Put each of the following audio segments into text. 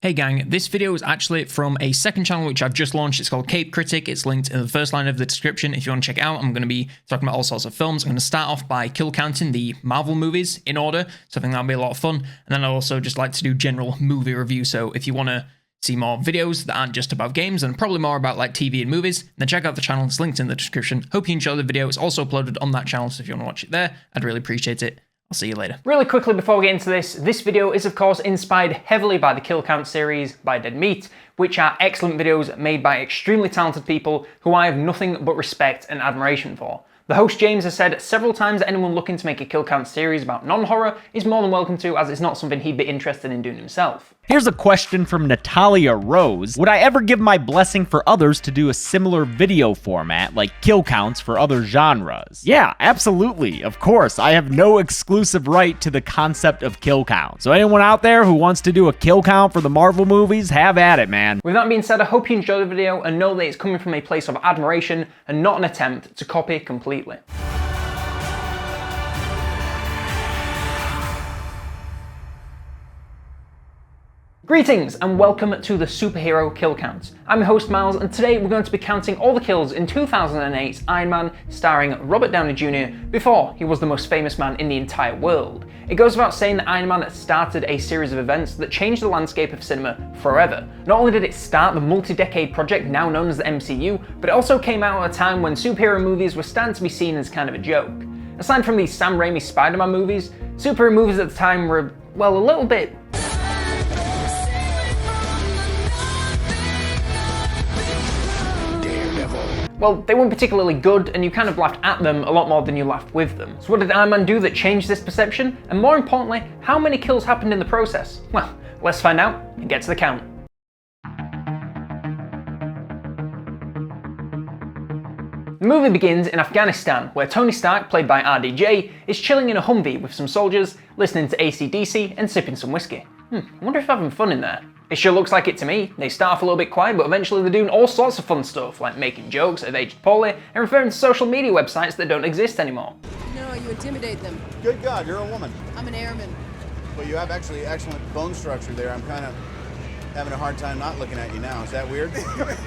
Hey gang, this video is actually from a second channel which I've just launched. It's called Cape Critic. It's linked in the first line of the description if you want to check it out. I'm going to be talking about all sorts of films. I'm going to start off by kill counting the Marvel movies in order, so I think that'll be a lot of fun. And then I also just like to do general movie review, so if you want to see more videos that aren't just about games and probably more about like TV and movies, then check out the channel. It's linked in the description. Hope you enjoy the video. It's also uploaded on that channel, so if you want to watch it there, I'd really appreciate it. I'll see you later. Really quickly before we get into this video is of course inspired heavily by the Kill Count series by Dead Meat, which are excellent videos made by extremely talented people who I have nothing but respect and admiration for. The host James has said several times that anyone looking to make a Kill Count series about non-horror is more than welcome to, as it's not something he'd be interested in doing himself. Here's a question from Natalia Rose. Would I ever give my blessing for others to do a similar video format like kill counts for other genres? Yeah, absolutely. Of course, I have no exclusive right to the concept of kill count. So anyone out there who wants to do a kill count for the Marvel movies, have at it, man. With that being said, I hope you enjoy the video and know that it's coming from a place of admiration and not an attempt to copy completely. Greetings and welcome to the Superhero Kill Count. I'm your host Miles, and today we're going to be counting all the kills in 2008's Iron Man starring Robert Downey Jr. before he was the most famous man in the entire world. It goes without saying that Iron Man started a series of events that changed the landscape of cinema forever. Not only did it start the multi-decade project now known as the MCU, but it also came out at a time when superhero movies were starting to be seen as kind of a joke. Aside from the Sam Raimi Spider-Man movies, superhero movies at the time were, well, a little bit well, they weren't particularly good, and you kind of laughed at them a lot more than you laughed with them. So what did Iron Man do that changed this perception? And more importantly, how many kills happened in the process? Well, let's find out and get to the count. The movie begins in Afghanistan, where Tony Stark, played by RDJ, is chilling in a Humvee with some soldiers, listening to AC/DC and sipping some whiskey. I wonder if they're having fun in there. It sure looks like it to me. They start off a little bit quiet, but eventually they're doing all sorts of fun stuff, like making jokes that have aged poorly and referring to social media websites that don't exist anymore. No, you intimidate them. Good God, you're a woman. I'm an airman. Well, you have actually excellent bone structure there. I'm kind of having a hard time not looking at you now. Is that weird? All right.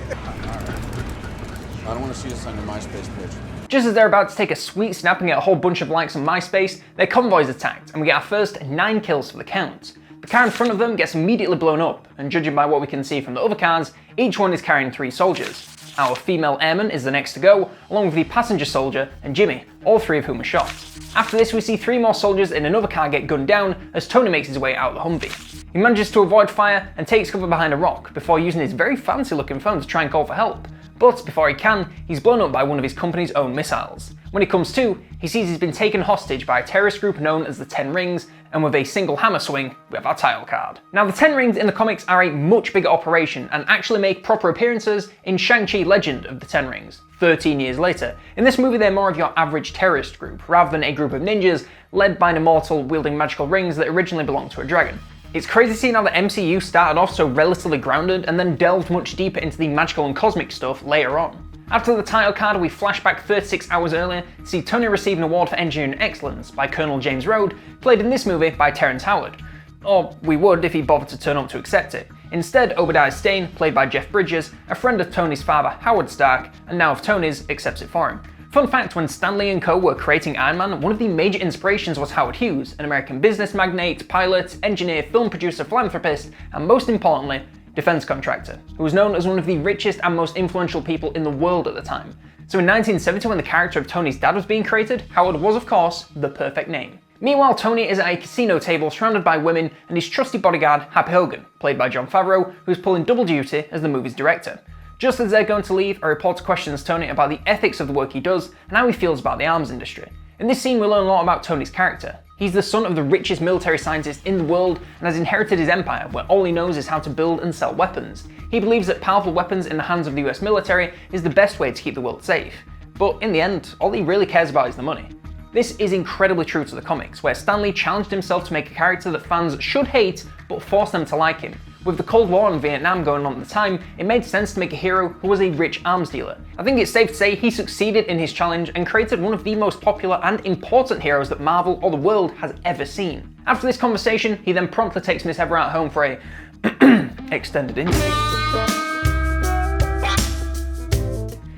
I don't want to see this on your MySpace page. Just as they're about to take a sweet snap and get a whole bunch of likes on MySpace, their convoy is attacked, and we get our first 9 kills for the count. The car in front of them gets immediately blown up, and judging by what we can see from the other cars, each one is carrying 3 soldiers. Our female airman is the next to go, along with the passenger soldier and Jimmy, all 3 of whom are shot. After this, we see 3 more soldiers in another car get gunned down as Tony makes his way out of the Humvee. He manages to avoid fire and takes cover behind a rock before using his very fancy looking phone to try and call for help. But before he can, he's blown up by one of his company's own missiles. When he comes to, he sees he's been taken hostage by a terrorist group known as the 10 Rings, and with a single hammer swing, we have our title card. Now, the 10 Rings in the comics are a much bigger operation and actually make proper appearances in Shang-Chi Legend of the 10 Rings, 13 years later. In this movie, they're more of your average terrorist group, rather than a group of ninjas led by an immortal wielding magical rings that originally belonged to a dragon. It's crazy seeing how the MCU started off so relatively grounded and then delved much deeper into the magical and cosmic stuff later on. After the title card, we flash back 36 hours earlier to see Tony receive an award for engineering excellence by Colonel James Rhodes, played in this movie by Terrence Howard. Or we would if he bothered to turn up to accept it. Instead, Obadiah Stane, played by Jeff Bridges, a friend of Tony's father Howard Stark, and now of Tony's, accepts it for him. Fun fact, when Stan Lee and co were creating Iron Man, one of the major inspirations was Howard Hughes, an American business magnate, pilot, engineer, film producer, philanthropist, and most importantly, defense contractor, who was known as one of the richest and most influential people in the world at the time. So in 1970, when the character of Tony's dad was being created, Howard was of course the perfect name. Meanwhile, Tony is at a casino table surrounded by women and his trusty bodyguard, Happy Hogan, played by Jon Favreau, who's pulling double duty as the movie's director. Just as they're going to leave, a reporter questions Tony about the ethics of the work he does and how he feels about the arms industry. In this scene, we learn a lot about Tony's character. He's the son of the richest military scientist in the world and has inherited his empire, where all he knows is how to build and sell weapons. He believes that powerful weapons in the hands of the US military is the best way to keep the world safe. But in the end, all he really cares about is the money. This is incredibly true to the comics, where Stan Lee challenged himself to make a character that fans should hate, but force them to like him. With the Cold War and Vietnam going on at the time, it made sense to make a hero who was a rich arms dealer. I think it's safe to say he succeeded in his challenge and created one of the most popular and important heroes that Marvel or the world has ever seen. After this conversation, he then promptly takes Miss Everett home for a extended injury.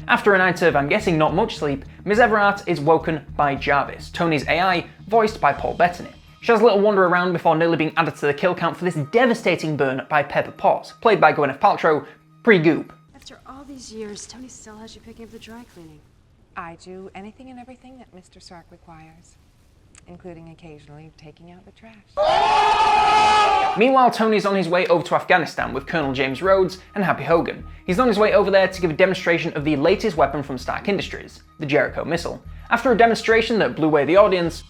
After a night of, I'm guessing, not much sleep, Ms. Everhart is woken by Jarvis, Tony's AI, voiced by Paul Bettany. She has a little wander around before nearly being added to the kill count for this devastating burn by Pepper Potts, played by Gwyneth Paltrow, pre-goop. After all these years, Tony still has you picking up the dry cleaning. I do anything and everything that Mr. Stark requires, including occasionally taking out the trash. Meanwhile, Tony's on his way over to Afghanistan with Colonel James Rhodes and Happy Hogan. He's on his way over there to give a demonstration of the latest weapon from Stark Industries, the Jericho missile. After a demonstration that blew away the audience,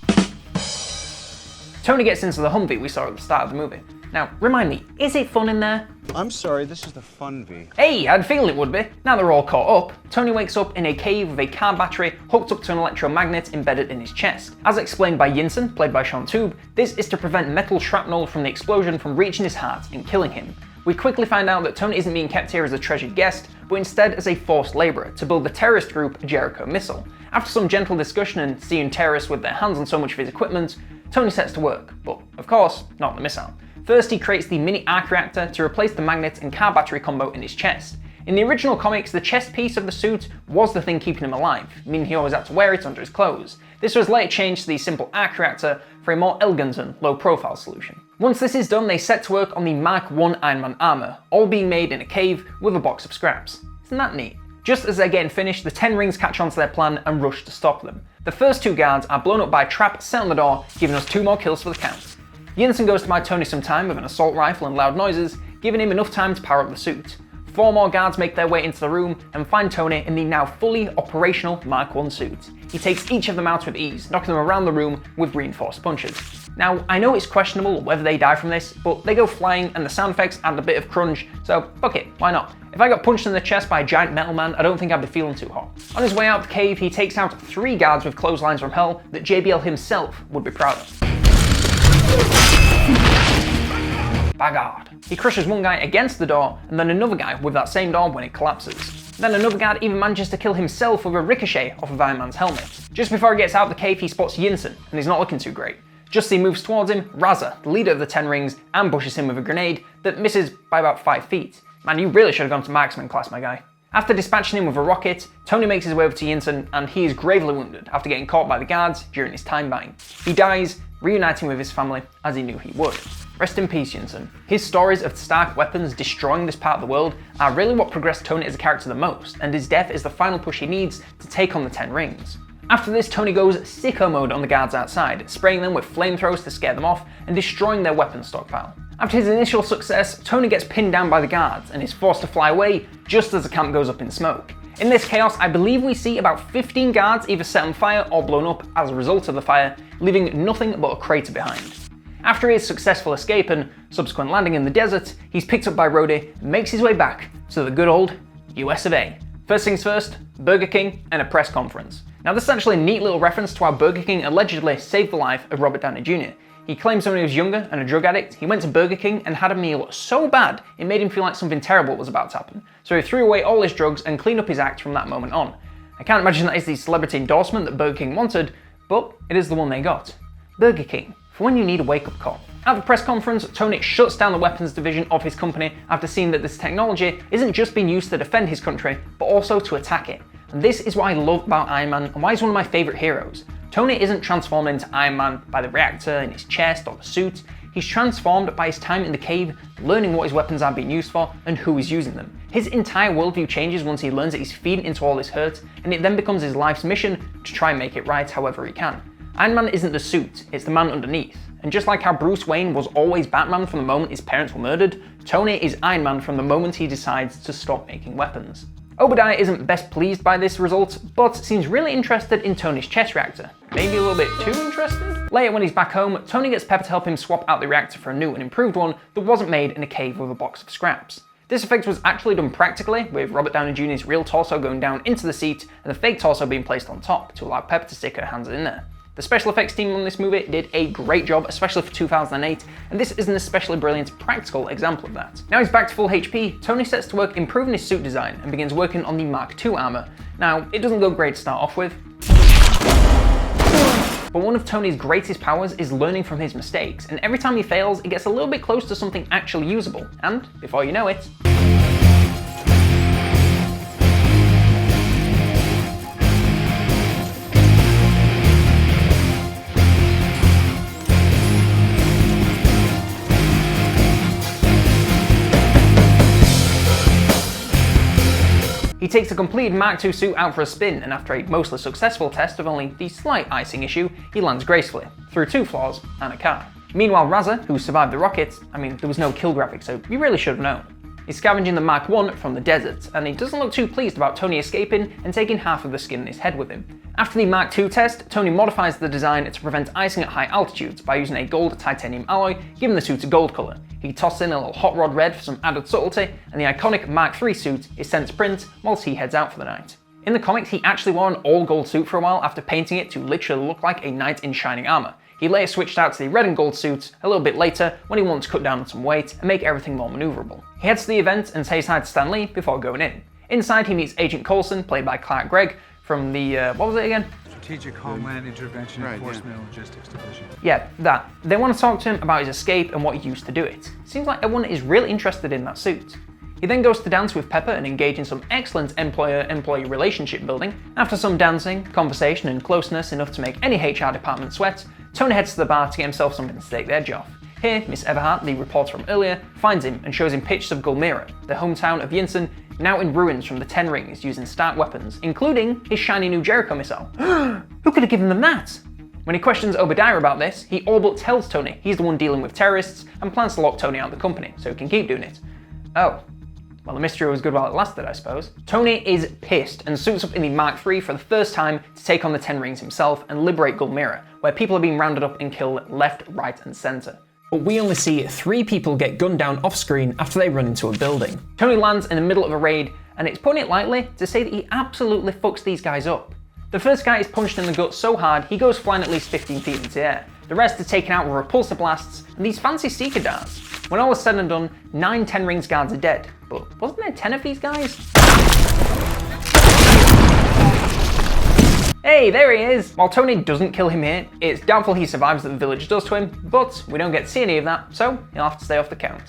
Tony gets into the Humvee we saw at the start of the movie. Now, remind me, is it fun in there? I'm sorry, this is the fun V. Hey, I'd feel it would be. Now they're all caught up, Tony wakes up in a cave with a car battery hooked up to an electromagnet embedded in his chest. As explained by Yinsen, played by Sean Tube, this is to prevent metal shrapnel from the explosion from reaching his heart and killing him. We quickly find out that Tony isn't being kept here as a treasured guest, but instead as a forced labourer to build the terrorist group Jericho Missile. After some gentle discussion and seeing terrorists with their hands on so much of his equipment, Tony sets to work, but of course, not the missile. First, he creates the mini arc reactor to replace the magnet and car battery combo in his chest. In the original comics, the chest piece of the suit was the thing keeping him alive, meaning he always had to wear it under his clothes. This was later changed to the simple arc reactor for a more elegant and low-profile solution. Once this is done, they set to work on the Mark I Iron Man armour, all being made in a cave with a box of scraps. Isn't that neat? Just as they're getting finished, the 10 rings catch on to their plan and rush to stop them. The first two guards are blown up by a trap set on the door, giving us 2 more kills for the count. Yinsen goes to buy Tony some time with an assault rifle and loud noises, giving him enough time to power up the suit. 4 more guards make their way into the room and find Tony in the now fully operational Mark I suit. He takes each of them out with ease, knocking them around the room with reinforced punches. Now, I know it's questionable whether they die from this, but they go flying and the sound effects add a bit of crunch, so fuck it, why not? If I got punched in the chest by a giant metal man, I don't think I'd be feeling too hot. On his way out of the cave, he takes out 3 guards with clotheslines from hell that JBL himself would be proud of. By God. He crushes one guy against the door, and then another guy with that same door when it collapses. Then another guard even manages to kill himself with a ricochet off of Iron Man's helmet. Just before he gets out of the cave, he spots Yinsen, and he's not looking too great. Just as he moves towards him, Raza, the leader of the 10 rings, ambushes him with a grenade that misses by about 5 feet. Man, you really should have gone to marksman class, my guy. After dispatching him with a rocket, Tony makes his way over to Yinsen, and he is gravely wounded after getting caught by the guards during his time buying. He dies, reuniting with his family as he knew he would. Rest in peace, Yinsen. His stories of Stark weapons destroying this part of the world are really what progressed Tony as a character the most, and his death is the final push he needs to take on the 10 rings. After this, Tony goes sicko mode on the guards outside, spraying them with flamethrowers to scare them off and destroying their weapons stockpile. After his initial success, Tony gets pinned down by the guards and is forced to fly away just as the camp goes up in smoke. In this chaos, I believe we see about 15 guards either set on fire or blown up as a result of the fire, leaving nothing but a crater behind. After his successful escape and subsequent landing in the desert, he's picked up by Rhodey and makes his way back to the good old US of A. First things first, Burger King and a press conference. Now this is actually a neat little reference to how Burger King allegedly saved the life of Robert Downey Jr. He claims when he was younger and a drug addict, he went to Burger King and had a meal so bad it made him feel like something terrible was about to happen. So he threw away all his drugs and cleaned up his act from that moment on. I can't imagine that is the celebrity endorsement that Burger King wanted, but it is the one they got. Burger King, for when you need a wake-up call. At the press conference, Tony shuts down the weapons division of his company after seeing that this technology isn't just being used to defend his country, but also to attack it. And this is what I love about Iron Man and why he's one of my favourite heroes. Tony isn't transformed into Iron Man by the reactor in his chest or the suit. He's transformed by his time in the cave, learning what his weapons are being used for and who is using them. His entire worldview changes once he learns that he's feeding into all this hurt, and it then becomes his life's mission to try and make it right however he can. Iron Man isn't the suit, it's the man underneath. And just like how Bruce Wayne was always Batman from the moment his parents were murdered, Tony is Iron Man from the moment he decides to stop making weapons. Obadiah isn't best pleased by this result, but seems really interested in Tony's chest reactor. Maybe a little bit too interested? Later when he's back home, Tony gets Pepper to help him swap out the reactor for a new and improved one that wasn't made in a cave with a box of scraps. This effect was actually done practically, with Robert Downey Jr.'s real torso going down into the seat and the fake torso being placed on top to allow Pepper to stick her hands in there. The special effects team on this movie did a great job, especially for 2008, and this is an especially brilliant practical example of that. Now he's back to full HP, Tony sets to work improving his suit design and begins working on the Mark II armor. Now, it doesn't go great to start off with. but one of Tony's greatest powers is learning from his mistakes, and every time he fails, it gets a little bit close to something actually usable, and before you know it, he takes a completed Mark II suit out for a spin, and after a mostly successful test of only the slight icing issue, he lands gracefully, through 2 floors and a car. Meanwhile, Raza, who survived the rocket, there was no kill graphic, so you really should have known. He's scavenging the Mark I from the desert, and he doesn't look too pleased about Tony escaping and taking half of the skin in his head with him. After the Mark II test, Tony modifies the design to prevent icing at high altitudes by using a gold titanium alloy, giving the suit a gold colour. He tosses in a little hot rod red for some added subtlety, and the iconic Mark III suit is sent to print whilst he heads out for the night. In the comics, he actually wore an all-gold suit for a while after painting it to literally look like a knight in shining armour. He later switched out to the red and gold suit a little bit later when he wanted to cut down on some weight and make everything more manoeuvrable. He heads to the event and says hi to Stan Lee before going in. Inside, he meets Agent Coulson, played by Clark Gregg, from the, what was it again? Strategic Homeland Intervention Enforcement and Logistics Division. Yeah, that. They want to talk to him about his escape and what he used to do it. Seems like everyone is really interested in that suit. He then goes to dance with Pepper and engage in some excellent employer-employee relationship building. After some dancing, conversation and closeness enough to make any HR department sweat, Tony heads to the bar to get himself something to take the edge off. Here, Miss Everhart, the reporter from earlier, finds him and shows him pictures of Gulmira, the hometown of Yinsen, now in ruins from the 10 Rings using Stark weapons, including his shiny new Jericho missile. Who could have given them that? When he questions Obadiah about this, he all but tells Tony he's the one dealing with terrorists and plans to lock Tony out of the company so he can keep doing it. Oh. Well, the mystery was good while it lasted, I suppose. Tony is pissed and suits up in the Mark III for the first time to take on the 10 Rings himself and liberate Gulmira, where people are being rounded up and killed left, right and centre. But we only see 3 people get gunned down off screen after they run into a building. Tony lands in the middle of a raid, and it's putting it lightly to say that he absolutely fucks these guys up. The first guy is punched in the gut so hard he goes flying at least 15 feet into the air. The rest are taken out with repulsor blasts and these fancy seeker darts. When all is said and done, 9 10 Rings guards are dead. But wasn't there 10 of these guys? Hey, there he is! While Tony doesn't kill him here, it's doubtful he survives what the village does to him, but we don't get to see any of that, so he'll have to stay off the count.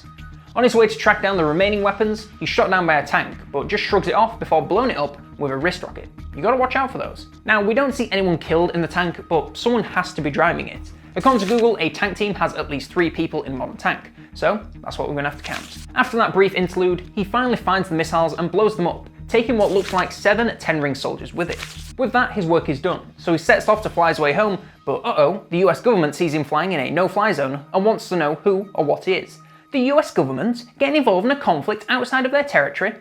On his way to track down the remaining weapons, he's shot down by a tank, but just shrugs it off before blowing it up with a wrist rocket. You gotta watch out for those. Now, we don't see anyone killed in the tank, but someone has to be driving it. According to Google, a tank team has at least 3 people in modern tank, so that's what we're gonna have to count. After that brief interlude, he finally finds the missiles and blows them up, taking what looks like 7 10 Ring soldiers with it. With that, his work is done, so he sets off to fly his way home, but the US government sees him flying in a no-fly zone and wants to know who or what he is. The US government getting involved in a conflict outside of their territory?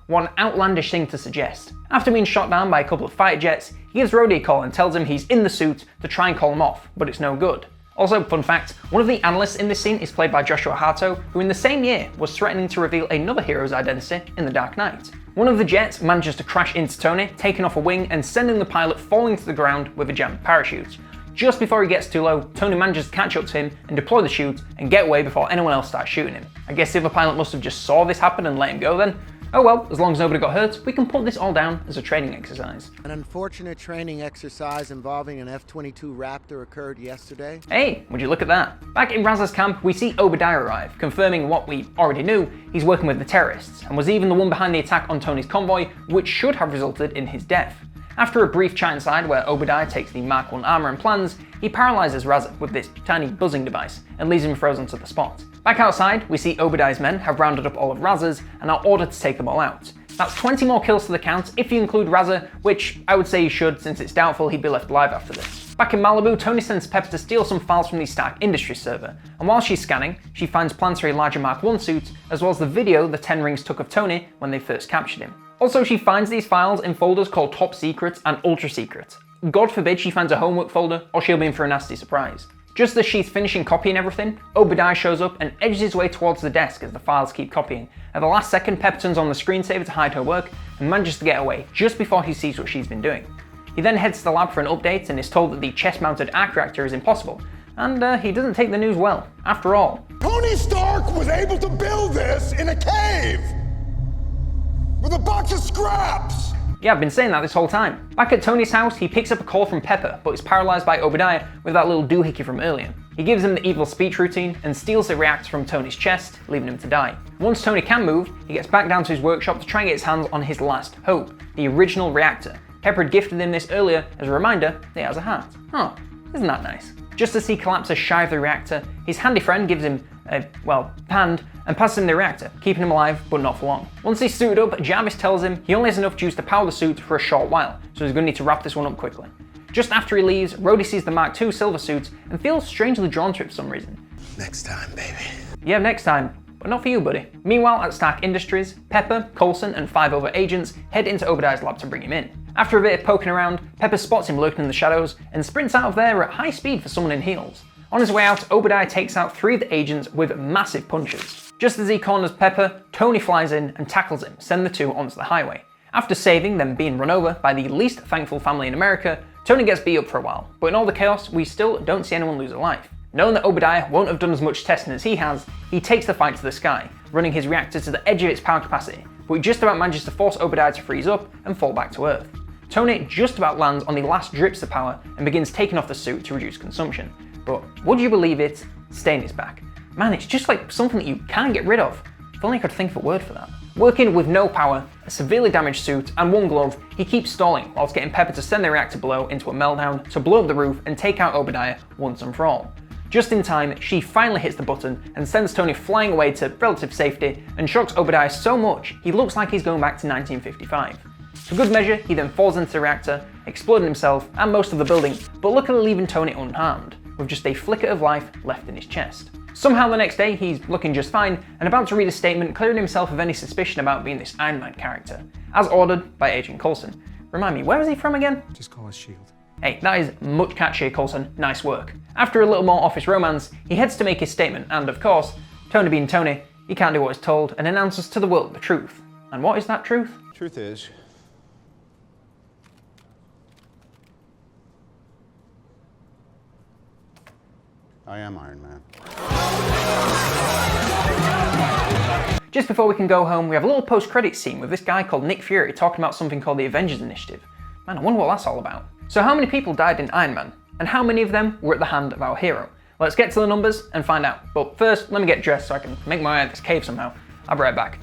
What an outlandish thing to suggest. After being shot down by a couple of fighter jets, he gives Rhodey a call and tells him he's in the suit to try and call him off, but it's no good. Also, fun fact, one of the analysts in this scene is played by Joshua Harto, who in the same year was threatening to reveal another hero's identity in The Dark Knight. One of the jets manages to crash into Tony, taking off a wing and sending the pilot falling to the ground with a jammed parachute. Just before he gets too low, Tony manages to catch up to him and deploy the chute and get away before anyone else starts shooting him. I guess the other pilot must have just saw this happen and let him go then. Oh well, as long as nobody got hurt, we can put this all down as a training exercise. An unfortunate training exercise involving an F-22 Raptor occurred yesterday. Hey, would you look at that? Back in Raz's camp, we see Obadiah arrive, confirming what we already knew, he's working with the terrorists, and was even the one behind the attack on Tony's convoy, which should have resulted in his death. After a brief chat inside where Obadiah takes the Mark I armor and plans, he paralyzes Raza with this tiny buzzing device and leaves him frozen to the spot. Back outside, we see Obadiah's men have rounded up all of Raza's and are ordered to take them all out. That's 20 more kills to the count if you include Raza, which I would say you should since it's doubtful he'd be left alive after this. Back in Malibu, Tony sends Pepper to steal some files from the Stark Industries server, and while she's scanning, she finds plans for a larger Mark I suit, as well as the video the 10 Rings took of Tony when they first captured him. Also, she finds these files in folders called Top Secret and Ultra Secret. God forbid she finds a homework folder, or she'll be in for a nasty surprise. Just as she's finishing copying everything, Obadiah shows up and edges his way towards the desk as the files keep copying. At the last second, Pepper turns on the screensaver to hide her work and manages to get away just before he sees what she's been doing. He then heads to the lab for an update and is told that the chest-mounted arc reactor is impossible, and he doesn't take the news well. After all, Tony Stark was able to build this in a cave with a box of scraps. Yeah, I've been saying that this whole time. Back at Tony's house, he picks up a call from Pepper, but is paralyzed by Obadiah with that little doohickey from earlier. He gives him the evil speech routine and steals the reactor from Tony's chest, leaving him to die. Once Tony can move, he gets back down to his workshop to try and get his hands on his last hope, the original reactor. Pepper had gifted him this earlier as a reminder that he has a heart. Oh, isn't that nice? Just as he collapses shy of the reactor, his handy friend gives him a, hand and passes him the reactor, keeping him alive, but not for long. Once he's suited up, Jarvis tells him he only has enough juice to power the suit for a short while, so he's going to need to wrap this one up quickly. Just after he leaves, Rhodey sees the Mark II silver suit and feels strangely drawn to it for some reason. Next time, baby. Yeah, next time. But not for you, buddy. Meanwhile, at Stark Industries, Pepper, Coulson, and 5 other agents head into Obadiah's lab to bring him in. After a bit of poking around, Pepper spots him lurking in the shadows and sprints out of there at high speed for someone in heels. On his way out, Obadiah takes out 3 of the agents with massive punches. Just as he corners Pepper, Tony flies in and tackles him, sending the two onto the highway. After saving them being run over by the least thankful family in America, Tony gets beat up for a while, but in all the chaos, we still don't see anyone lose a life. Knowing that Obadiah won't have done as much testing as he has, he takes the fight to the sky, running his reactor to the edge of its power capacity, but he just about manages to force Obadiah to freeze up and fall back to Earth. Tony just about lands on the last drips of power and begins taking off the suit to reduce consumption. But would you believe it? Stain is back. Man, it's just like something that you can't get rid of. If only I could think of a word for that. Working with no power, a severely damaged suit, and 1 glove, he keeps stalling whilst getting Pepper to send the reactor below into a meltdown to blow up the roof and take out Obadiah once and for all. Just in time, she finally hits the button and sends Tony flying away to relative safety and shocks Obadiah so much he looks like he's going back to 1955. For good measure, he then falls into the reactor, exploding himself and most of the building, but luckily leaving Tony unharmed, with just a flicker of life left in his chest. Somehow the next day, he's looking just fine and about to read a statement clearing himself of any suspicion about being this Iron Man character, as ordered by Agent Coulson. Remind me, where is he from again? Just call us S.H.I.E.L.D. Hey, that is much catchier, Coulson. Nice work. After a little more office romance, he heads to make his statement, and of course, Tony being Tony, he can't do what he's told and announces to the world the truth. And what is that truth? Truth is, I am Iron Man. Just before we can go home, we have a little post-credits scene with this guy called Nick Fury talking about something called the Avengers Initiative. Man, I wonder what that's all about. So how many people died in Iron Man? And how many of them were at the hand of our hero? Let's get to the numbers and find out. But first, let me get dressed so I can make my way out of this cave somehow. I'll be right back.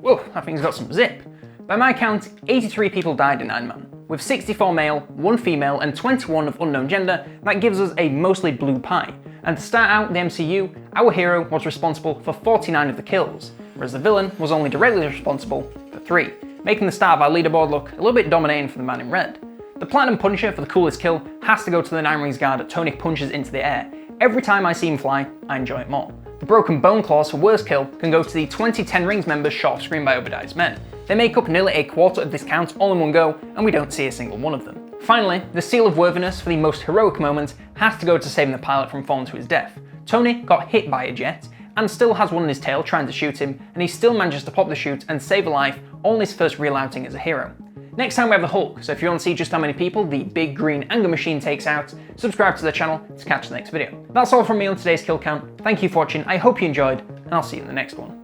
Whoa, that thing's got some zip. By my count, 83 people died in Iron Man. With 64 male, 1 female, and 21 of unknown gender, that gives us a mostly blue pie. And to start out the MCU, our hero was responsible for 49 of the kills, whereas the villain was only directly responsible for 3, making the start of our leaderboard look a little bit dominating for the man in red. The Platinum Punisher for the coolest kill has to go to the 9 Rings guard that Tony punches into the air. Every time I see him fly, I enjoy it more. The Broken Bone Claws for worst kill can go to the 2010 Rings members shot off screen by Obadiah's men. They make up nearly a quarter of this count all in one go, and we don't see a single one of them. Finally, the Seal of Worthiness for the most heroic moment has to go to saving the pilot from falling to his death. Tony got hit by a jet, and still has one in his tail trying to shoot him, and he still manages to pop the chute and save a life, all in his first real outing as a hero. Next time we have the Hulk, so if you want to see just how many people the big green anger machine takes out, subscribe to the channel to catch the next video. That's all from me on today's kill count. Thank you for watching, I hope you enjoyed, and I'll see you in the next one.